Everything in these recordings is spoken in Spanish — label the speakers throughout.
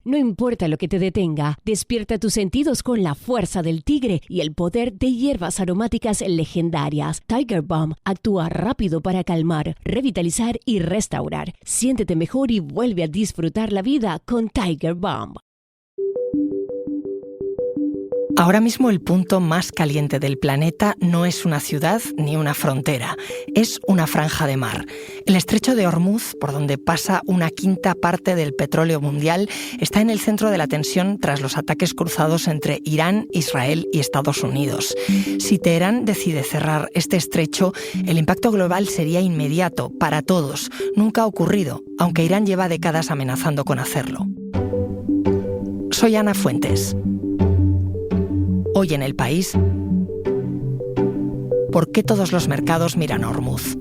Speaker 1: No importa lo que te detenga, despierta tus sentidos con la fuerza del tigre y el poder de hierbas aromáticas legendarias. Tiger Balm actúa rápido para calmar, revitalizar y restaurar. Siéntete mejor y vuelve a disfrutar la vida con Tiger Balm.
Speaker 2: Ahora mismo el punto más caliente del planeta no es una ciudad ni una frontera, es una franja de mar. El estrecho de Hormuz, por donde pasa una quinta parte del petróleo mundial, está en el centro de la tensión tras los ataques cruzados entre Irán, Israel y Estados Unidos. Si Teherán decide cerrar este estrecho, el impacto global sería inmediato, para todos. Nunca ha ocurrido, aunque Irán lleva décadas amenazando con hacerlo. Soy Ana Fuentes. Hoy en El País, ¿por qué todos los mercados miran a Hormuz?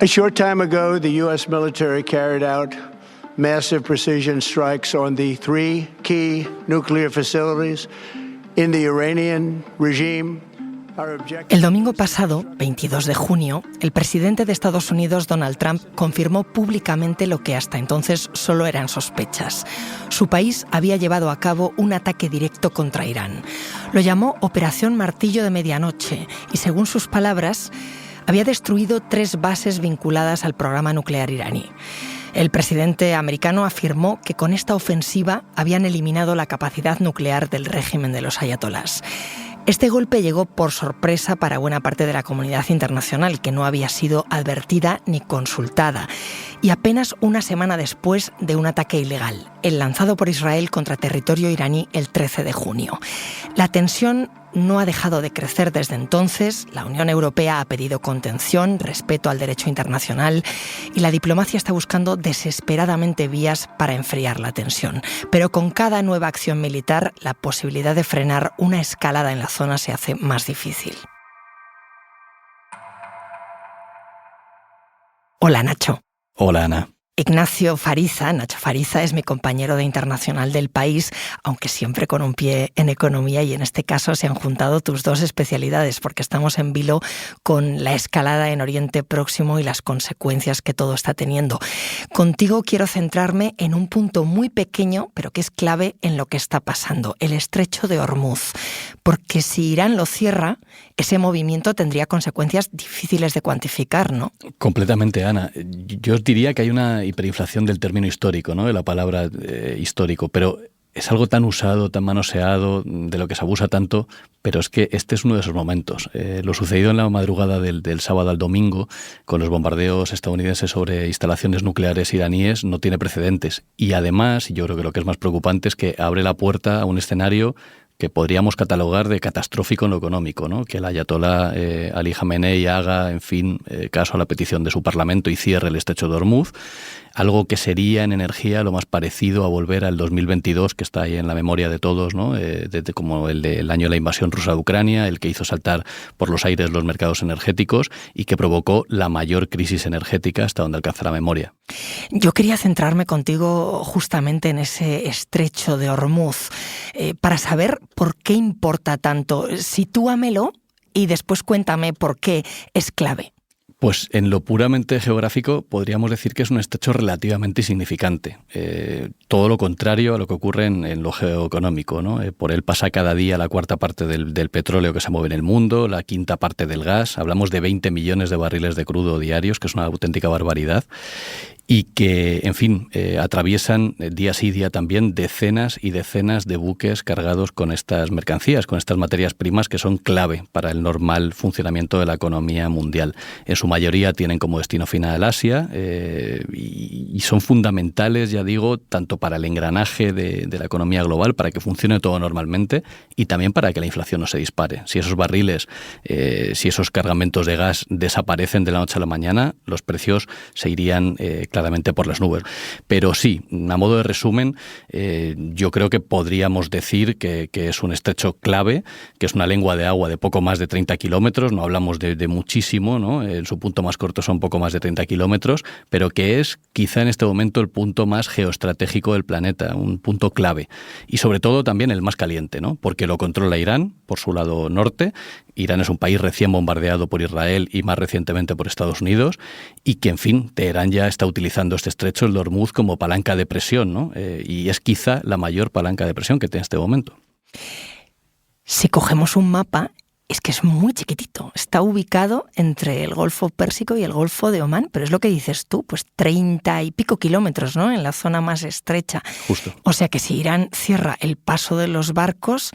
Speaker 3: A short time ago, the U.S. military carried out massive precision strikes on the three key nuclear facilities in the Iranian regime.
Speaker 2: El domingo pasado, 22 de junio, el presidente de Estados Unidos, Donald Trump, confirmó públicamente lo que hasta entonces solo eran sospechas. Su país había llevado a cabo un ataque directo contra Irán. Lo llamó Operación Martillo de Medianoche y, según sus palabras, había destruido 3 bases vinculadas al programa nuclear iraní. El presidente americano afirmó que con esta ofensiva habían eliminado la capacidad nuclear del régimen de los ayatolás. Este golpe llegó por sorpresa para buena parte de la comunidad internacional, que no había sido advertida ni consultada, y apenas una semana después de un ataque ilegal, el lanzado por Israel contra territorio iraní el 13 de junio. La tensión no ha dejado de crecer desde entonces. La Unión Europea ha pedido contención, respeto al derecho internacional, y la diplomacia está buscando desesperadamente vías para enfriar la tensión. Pero con cada nueva acción militar, la posibilidad de frenar una escalada en la zona se hace más difícil. Hola, Nacho.
Speaker 4: Hola, Ana.
Speaker 2: Ignacio Fariza, Nacho Fariza, es mi compañero de Internacional del País, aunque siempre con un pie en economía, y en este caso se han juntado tus dos especialidades, porque estamos en vilo con la escalada en Oriente Próximo y las consecuencias que todo está teniendo. Contigo quiero centrarme en un punto muy pequeño, pero que es clave en lo que está pasando, el estrecho de Hormuz. Porque si Irán lo cierra, ese movimiento tendría consecuencias difíciles de cuantificar, ¿no?
Speaker 4: Completamente, Ana. Yo os diría que hay una hiperinflación del término histórico, ¿no? De la palabra histórico, pero es algo tan usado, tan manoseado, de lo que se abusa tanto, pero es que este es uno de esos momentos. Lo sucedido en la madrugada del sábado al domingo, con los bombardeos estadounidenses sobre instalaciones nucleares iraníes, no tiene precedentes. Y además, y yo creo que lo que es más preocupante es que abre la puerta a un escenario que podríamos catalogar de catastrófico en lo económico, ¿no? Que el ayatolá Ali Jamenei haga, en fin, caso a la petición de su parlamento y cierre el estrecho de Hormuz, algo que sería en energía lo más parecido a volver al 2022, que está ahí en la memoria de todos, ¿no? Desde como el del año de la invasión rusa de Ucrania, el que hizo saltar por los aires los mercados energéticos y que provocó la mayor crisis energética hasta donde alcanza la memoria.
Speaker 2: Yo quería centrarme contigo justamente en ese estrecho de Hormuz, para saber por qué importa tanto. Sitúamelo y después cuéntame por qué es clave.
Speaker 4: Pues en lo puramente geográfico podríamos decir que es un estrecho relativamente insignificante. Todo lo contrario a lo que ocurre en lo geoeconómico, ¿no? Por él pasa cada día la cuarta parte del petróleo que se mueve en el mundo, la quinta parte del gas. Hablamos de 20 millones de barriles de crudo diarios, que es una auténtica barbaridad. Y que, en fin, atraviesan día sí día también decenas y decenas de buques cargados con estas mercancías, con estas materias primas que son clave para el normal funcionamiento de la economía mundial. En su mayoría tienen como destino final Asia y son fundamentales, ya digo, tanto para el engranaje de la economía global, para que funcione todo normalmente y también para que la inflación no se dispare. Si esos barriles, si esos cargamentos de gas desaparecen de la noche a la mañana, los precios se irían claramente por las nubes. Pero sí, a modo de resumen, yo creo que podríamos decir que es un estrecho clave, que es una lengua de agua de poco más de 30 kilómetros, no hablamos de muchísimo, ¿no? En su punto más corto son poco más de 30 kilómetros, pero que es quizá en este momento el punto más geoestratégico del planeta, un punto clave. Y sobre todo también el más caliente, ¿no? Porque lo controla Irán, por su lado norte. Irán es un país recién bombardeado por Israel y más recientemente por Estados Unidos, y que, en fin, Teherán ya está utilizando este estrecho, el de Hormuz, como palanca de presión, ¿no? Y es quizá la mayor palanca de presión que tiene en este momento.
Speaker 2: Si cogemos un mapa, es que es muy chiquitito. Está ubicado entre el Golfo Pérsico y el Golfo de Omán, pero es lo que dices tú, pues 30 y pico kilómetros, ¿no? En la zona más estrecha.
Speaker 4: Justo.
Speaker 2: O sea que si Irán cierra el paso de los barcos,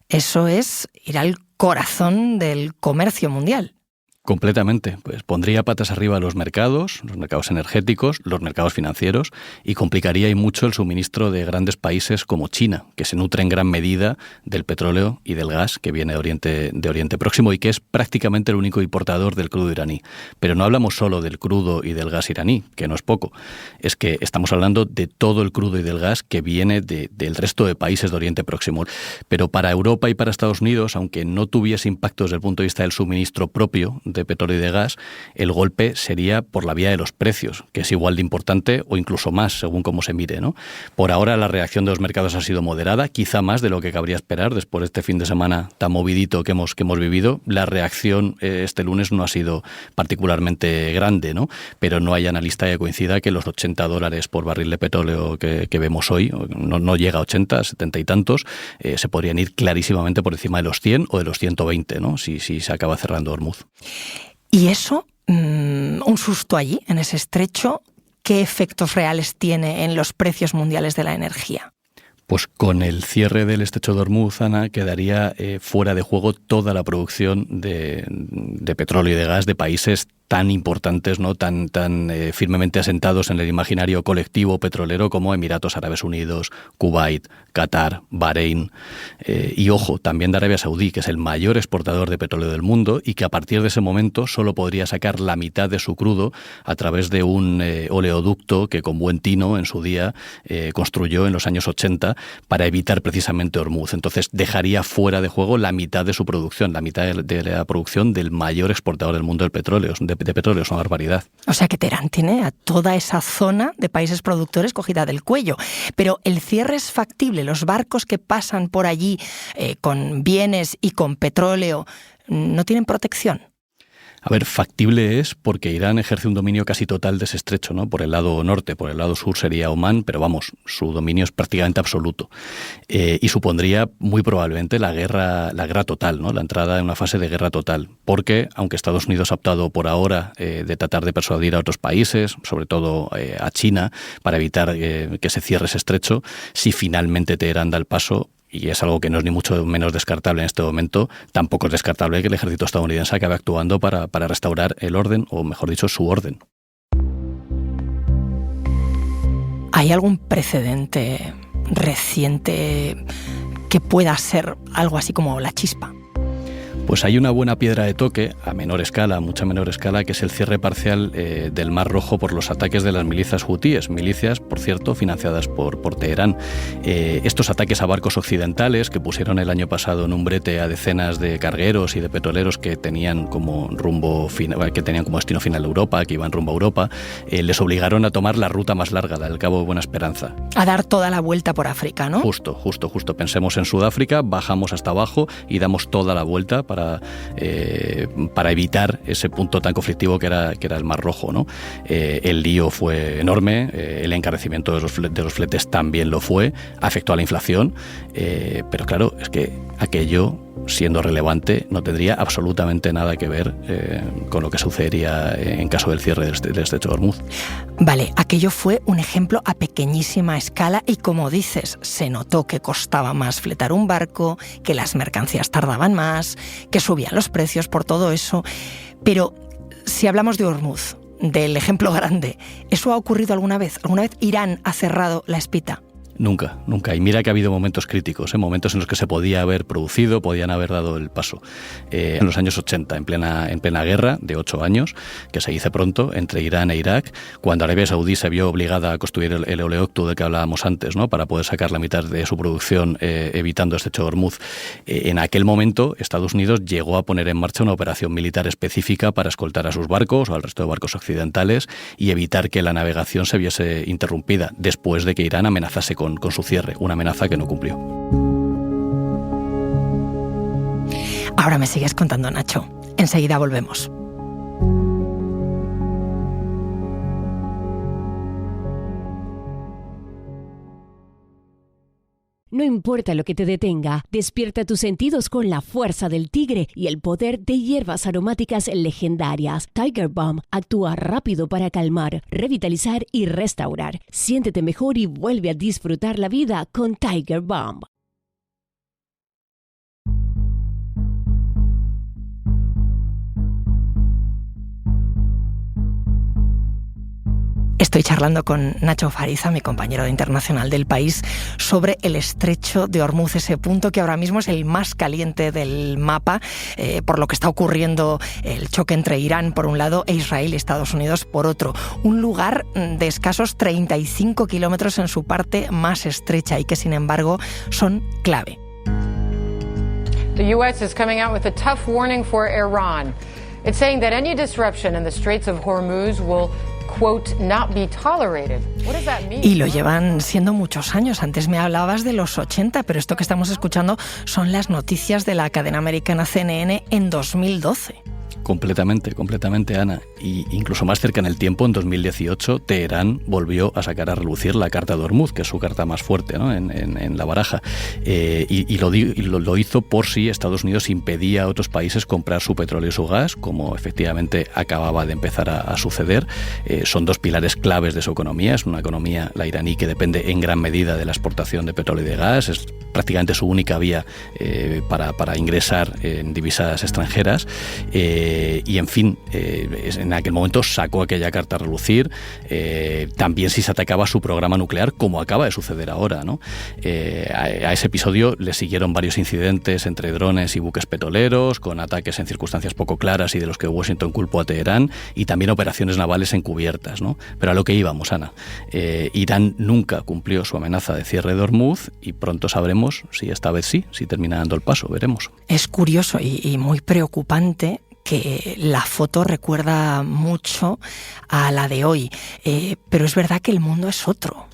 Speaker 2: eso es ir al corazón del comercio mundial.
Speaker 4: Completamente. Pues pondría patas arriba los mercados energéticos, los mercados financieros, y complicaría y mucho el suministro de grandes países como China, que se nutre en gran medida del petróleo y del gas que viene de Oriente Próximo y que es prácticamente el único importador del crudo iraní. Pero no hablamos solo del crudo y del gas iraní, que no es poco. Es que estamos hablando de todo el crudo y del gas que viene del resto de países de Oriente Próximo. Pero para Europa y para Estados Unidos, aunque no tuviese impacto desde el punto de vista del suministro propio de petróleo y de gas, el golpe sería por la vía de los precios, que es igual de importante o incluso más, según cómo se mire, ¿no? Por ahora la reacción de los mercados ha sido moderada, quizá más de lo que cabría esperar después de este fin de semana tan movidito que hemos vivido. La reacción este lunes no ha sido particularmente grande, ¿no? Pero no hay analista que coincida que los $80 por barril de petróleo que vemos hoy, no llega a 80, 70 y tantos, se podrían ir clarísimamente por encima de los 100 o de los 120, ¿no? Si se acaba cerrando Hormuz.
Speaker 2: Y eso, un susto allí, en ese estrecho, ¿qué efectos reales tiene en los precios mundiales de la energía?
Speaker 4: Pues con el cierre del estrecho de Hormuz, Ana, quedaría fuera de juego toda la producción de petróleo y de gas de países tan importantes, ¿no? tan firmemente asentados en el imaginario colectivo petrolero como Emiratos Árabes Unidos, Kuwait, Qatar, Bahrein y, ojo, también de Arabia Saudí, que es el mayor exportador de petróleo del mundo y que a partir de ese momento solo podría sacar la mitad de su crudo a través de un oleoducto que con buen tino en su día construyó en los años 80 para evitar precisamente Hormuz. Entonces dejaría fuera de juego la mitad de su producción, la mitad de la producción del mayor exportador del mundo del petróleo. De petróleo, es una barbaridad.
Speaker 2: O sea que Teherán tiene a toda esa zona de países productores cogida del cuello. Pero el cierre es factible. Los barcos que pasan por allí con bienes y con petróleo no tienen protección.
Speaker 4: A ver, factible es porque Irán ejerce un dominio casi total de ese estrecho, ¿no? Por el lado norte, por el lado sur sería Omán, pero vamos, su dominio es prácticamente absoluto. Y supondría muy probablemente la guerra total, ¿no? La entrada en una fase de guerra total. Porque, aunque Estados Unidos ha optado por ahora de tratar de persuadir a otros países, sobre todo a China, para evitar que se cierre ese estrecho, si finalmente Teherán da el paso, y es algo que no es ni mucho menos descartable en este momento, tampoco es descartable que el ejército estadounidense acabe actuando para restaurar el orden, o mejor dicho, su orden.
Speaker 2: ¿Hay algún precedente reciente que pueda ser algo así como la chispa?
Speaker 4: Pues hay una buena piedra de toque, a menor escala, mucha menor escala, que es el cierre parcial del Mar Rojo por los ataques de las milicias hutíes, milicias, por cierto, financiadas por Teherán. Estos ataques a barcos occidentales que pusieron el año pasado en un brete a decenas de cargueros y de petroleros que tenían como destino final Europa, que iban rumbo a Europa, les obligaron a tomar la ruta más larga, la del Cabo de Buena Esperanza.
Speaker 2: A dar toda la vuelta por África, ¿no?
Speaker 4: Justo. Pensemos en Sudáfrica, bajamos hasta abajo y damos toda la vuelta para evitar ese punto tan conflictivo que era el Mar Rojo, ¿no? El lío fue enorme, el encarecimiento de los fletes también lo fue, afectó a la inflación, pero claro, es que aquello, siendo relevante, no tendría absolutamente nada que ver con lo que sucedería en caso del cierre del estrecho de Hormuz.
Speaker 2: Vale, aquello fue un ejemplo a pequeñísima escala y, como dices, se notó que costaba más fletar un barco, que las mercancías tardaban más, que subían los precios por todo eso. Pero si hablamos de Hormuz, del ejemplo grande, ¿eso ha ocurrido alguna vez? ¿Alguna vez Irán ha cerrado la espita?
Speaker 4: Nunca. Y mira que ha habido momentos críticos, momentos en los que se podía haber producido, podían haber dado el paso. En los años 80, en plena guerra de 8 años, que se dice pronto, entre Irán e Irak, cuando Arabia Saudí se vio obligada a construir el oleoducto del que hablábamos antes, ¿no?, para poder sacar la mitad de su producción evitando el estrecho de Hormuz. En aquel momento, Estados Unidos llegó a poner en marcha una operación militar específica para escoltar a sus barcos o al resto de barcos occidentales y evitar que la navegación se viese interrumpida después de que Irán amenazase con su cierre, una amenaza que no cumplió.
Speaker 2: Ahora me sigues contando, Nacho. Enseguida volvemos.
Speaker 1: No importa lo que te detenga, despierta tus sentidos con la fuerza del tigre y el poder de hierbas aromáticas legendarias. Tiger Balm actúa rápido para calmar, revitalizar y restaurar. Siéntete mejor y vuelve a disfrutar la vida con Tiger Balm.
Speaker 2: Estoy charlando con Nacho Fariza, mi compañero de Internacional del País, sobre el estrecho de Hormuz, ese punto que ahora mismo es el más caliente del mapa, por lo que está ocurriendo el choque entre Irán por un lado e Israel y Estados Unidos por otro. Un lugar de escasos 35 kilómetros en su parte más estrecha y que, sin embargo, son clave.
Speaker 5: The U.S. is coming out with a tough warning for Iran. It's saying that any disruption in the Straits of Hormuz will, quote, not be tolerated. What does that mean?
Speaker 2: Y lo llevan siendo muchos años. Antes me hablabas de los 80, pero esto que estamos escuchando son las noticias de la cadena americana CNN en 2012.
Speaker 4: Completamente, Ana. Y incluso más cerca en el tiempo, en 2018, Teherán volvió a sacar a relucir la carta de Hormuz, que es su carta más fuerte, ¿no?, en la baraja. Y lo hizo por si Estados Unidos impedía a otros países comprar su petróleo y su gas, como efectivamente acababa de empezar a suceder. Son dos pilares claves de su economía. Es una economía, la iraní, que depende en gran medida de la exportación de petróleo y de gas. Es prácticamente su única vía para ingresar en divisas extranjeras. Y en fin, en aquel momento sacó aquella carta a relucir, también si se atacaba su programa nuclear, como acaba de suceder ahora, ¿no? A ese episodio le siguieron varios incidentes entre drones y buques petroleros, con ataques en circunstancias poco claras y de los que Washington culpó a Teherán, y también operaciones navales encubiertas, ¿no? Pero a lo que íbamos, Ana. Irán nunca cumplió su amenaza de cierre de Hormuz y pronto sabremos si esta vez sí, si termina dando el paso, veremos.
Speaker 2: Es curioso y muy preocupante que la foto recuerda mucho a la de hoy, pero es verdad que el mundo es otro.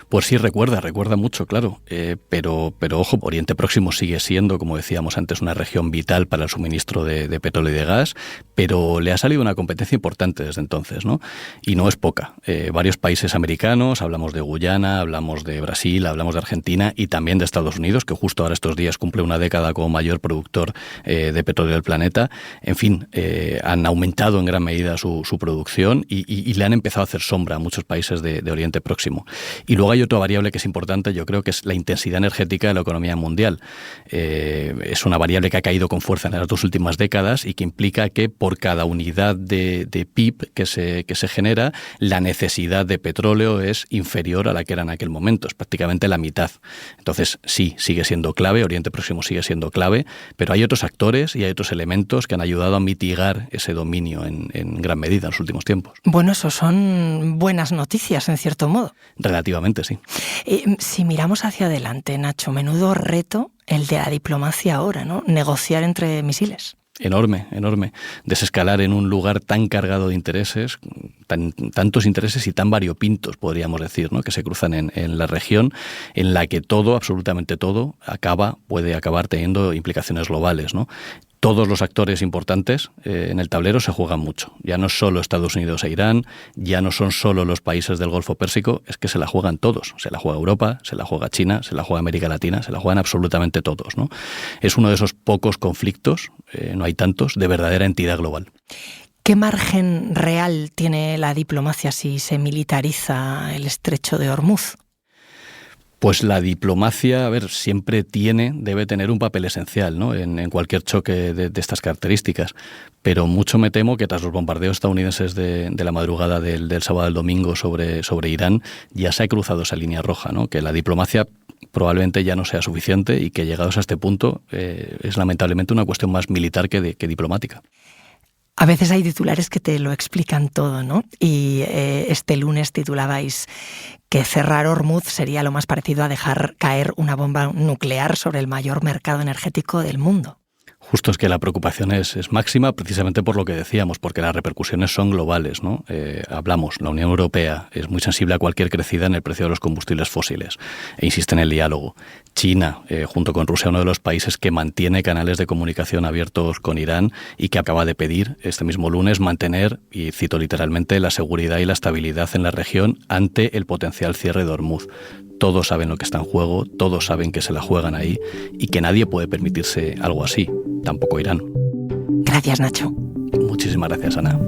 Speaker 4: Pues sí, recuerda mucho, claro, pero ojo, Oriente Próximo sigue siendo, como decíamos antes, una región vital para el suministro de petróleo y de gas, pero le ha salido una competencia importante desde entonces, ¿no? Y no es poca. Varios países americanos, hablamos de Guyana, hablamos de Brasil, hablamos de Argentina y también de Estados Unidos, que justo ahora estos días cumple una década como mayor productor de petróleo del planeta. En fin, han aumentado en gran medida su producción y le han empezado a hacer sombra a muchos países de Oriente Próximo. Y luego hay otra variable que es importante, yo creo, que es la intensidad energética de la economía mundial. Es una variable que ha caído con fuerza en las 2 últimas décadas y que implica que por cada unidad de PIB que se genera, la necesidad de petróleo es inferior a la que era en aquel momento, es prácticamente la mitad. Entonces, sí, sigue siendo clave, Oriente Próximo sigue siendo clave, pero hay otros actores y hay otros elementos que han ayudado a mitigar ese dominio en gran medida en los últimos tiempos.
Speaker 2: Bueno, eso son buenas noticias, en cierto modo.
Speaker 4: Relativamente, sí.
Speaker 2: Si miramos hacia adelante, Nacho, menudo reto el de la diplomacia ahora, ¿no? Negociar entre misiles.
Speaker 4: Enorme. Desescalar en un lugar tan cargado de intereses, tantos intereses y tan variopintos, podríamos decir, ¿no?, que se cruzan en la región, en la que todo, absolutamente todo, puede acabar teniendo implicaciones globales, ¿no? Todos los actores importantes en el tablero se juegan mucho. Ya no solo Estados Unidos e Irán, ya no son solo los países del Golfo Pérsico, es que se la juegan todos. Se la juega Europa, se la juega China, se la juega América Latina, se la juegan absolutamente todos, ¿no? Es uno de esos pocos conflictos, no hay tantos, de verdadera entidad global.
Speaker 2: ¿Qué margen real tiene la diplomacia si se militariza el estrecho de Hormuz?
Speaker 4: Pues la diplomacia, siempre debe tener un papel esencial, ¿no? en cualquier choque de estas características. Pero mucho me temo que tras los bombardeos estadounidenses de la madrugada del sábado al domingo sobre Irán, ya se ha cruzado esa línea roja, ¿no? Que la diplomacia probablemente ya no sea suficiente y que llegados a este punto es lamentablemente una cuestión más militar que diplomática.
Speaker 2: A veces hay titulares que te lo explican todo, ¿no? Y este lunes titulabais que cerrar Hormuz sería lo más parecido a dejar caer una bomba nuclear sobre el mayor mercado energético del mundo.
Speaker 4: Justo, es que la preocupación es máxima precisamente por lo que decíamos, porque las repercusiones son globales, ¿no? Hablamos, la Unión Europea es muy sensible a cualquier crecida en el precio de los combustibles fósiles e insiste en el diálogo. China, junto con Rusia, uno de los países que mantiene canales de comunicación abiertos con Irán y que acaba de pedir este mismo lunes mantener, y cito literalmente, la seguridad y la estabilidad en la región ante el potencial cierre de Hormuz. Todos saben lo que está en juego, todos saben que se la juegan ahí y que nadie puede permitirse algo así, tampoco Irán.
Speaker 2: Gracias, Nacho.
Speaker 4: Muchísimas gracias, Ana.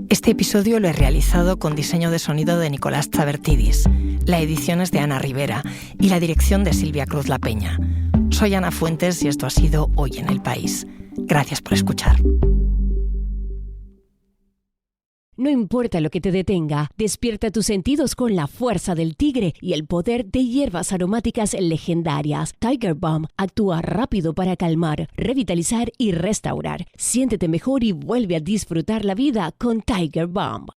Speaker 2: Este episodio lo he realizado con diseño de sonido de Nicolás Chabertidis. La edición es de Ana Rivera y la dirección de Silvia Cruz La Peña. Soy Ana Fuentes y esto ha sido Hoy en el País. Gracias por escuchar.
Speaker 1: No importa lo que te detenga, despierta tus sentidos con la fuerza del tigre y el poder de hierbas aromáticas legendarias. Tiger Balm actúa rápido para calmar, revitalizar y restaurar. Siéntete mejor y vuelve a disfrutar la vida con Tiger Balm.